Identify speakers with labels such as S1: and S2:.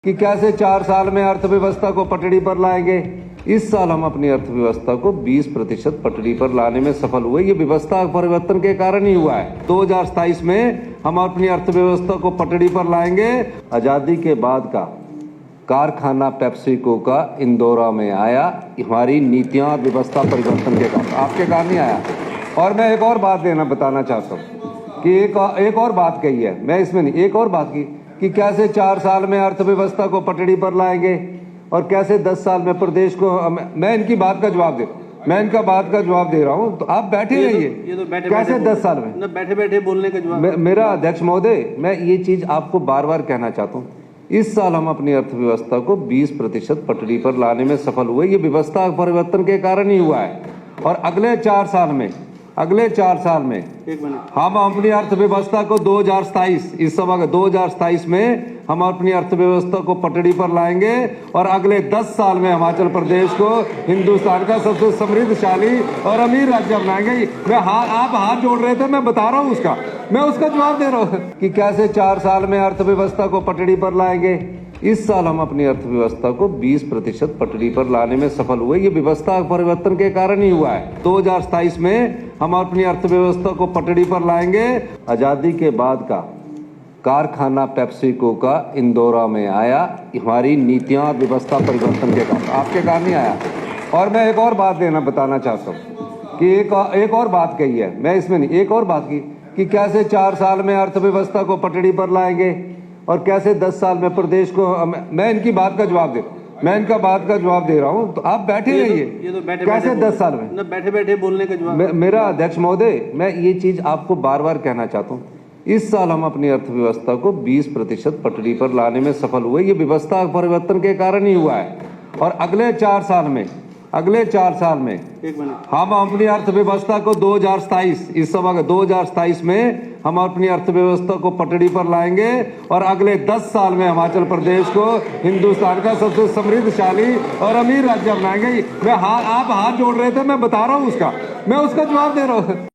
S1: कि कैसे 4 साल में अर्थव्यवस्था को पटड़ी पर लाएंगे। इस साल हम अपनी अर्थव्यवस्था को 20% पटड़ी पर लाने में सफल हुए। ये व्यवस्था परिवर्तन के कारण ही हुआ है। 2027 में हम अपनी अर्थव्यवस्था को पटड़ी पर लाएंगे। आजादी के बाद का कारखाना पेप्सिको का इंदौरा में आया, हमारी नीतियां और व्यवस्था परिवर्तन के कारण, आपके कारण नहीं आया। और मैं एक और बात बताना चाहता हूँ कि एक और बात कही है, मैं इसमें नहीं, एक और बात की कि कैसे 4 साल में अर्थव्यवस्था को पटड़ी पर लाएंगे और कैसे 10 साल में प्रदेश को। मैं इनकी बात का जवाब दे रहा हूँ, तो आप बैठे रहिए। कैसे 10 साल में
S2: बैठे बैठे बोलने का जवाब।
S1: मेरा अध्यक्ष महोदय, मैं ये चीज आपको बार बार कहना चाहता हूँ। इस साल हम अपनी अर्थव्यवस्था को 20% पटड़ी पर लाने में सफल हुए। ये व्यवस्था परिवर्तन के कारण ही हुआ है। और अगले 4 साल में हम अपनी अर्थव्यवस्था को 2027 में हम अपनी अर्थव्यवस्था को पटड़ी पर लाएंगे और अगले 10 साल में हिमाचल प्रदेश को हिंदुस्तान का सबसे समृद्धशाली और अमीर राज्य बनाएंगे। आप हाथ जोड़ रहे थे, मैं बता रहा हूँ मैं उसका जवाब दे रहा हूँ कि कैसे 4 साल में अर्थव्यवस्था को पटड़ी पर लाएंगे। इस साल हम अपनी अर्थव्यवस्था को 20% पटड़ी पर लाने में सफल हुए। ये व्यवस्था परिवर्तन के कारण ही हुआ है। 2027 में हम अपनी अर्थव्यवस्था को पटड़ी पर लाएंगे। आजादी के बाद का कारखाना पेप्सिको का इंदौरा में आया, हमारी नीतियां और व्यवस्था परिवर्तन के कारण, आपके कारण नहीं आया। और मैं एक और बात बताना चाहता हूँ कि एक और बात कही है, मैं इसमें नहीं, एक और बात की कि कैसे 4 साल में अर्थव्यवस्था को पटड़ी पर लाएंगे और कैसे 10 साल में प्रदेश को। मैं इनका बात का जवाब दे रहा हूँ, तो आप बैठे रहिए। कैसे 10 साल में
S2: बैठे बैठे बोलने का जवाब।
S1: मेरा अध्यक्ष महोदय, मैं ये चीज आपको बार बार कहना चाहता हूँ। इस साल हम अपनी अर्थव्यवस्था को 20% पटड़ी पर लाने में सफल हुए। ये व्यवस्था परिवर्तन के कारण ही हुआ है। और अगले 4 साल में हम अपनी अर्थव्यवस्था को 2027 में हम अपनी अर्थव्यवस्था को पटड़ी पर लाएंगे और अगले 10 साल में हिमाचल प्रदेश को हिंदुस्तान का सबसे समृद्धशाली और अमीर राज्य बनाएंगे। आप हाथ जोड़ रहे थे, मैं बता रहा हूँ मैं उसका जवाब दे रहा हूँ।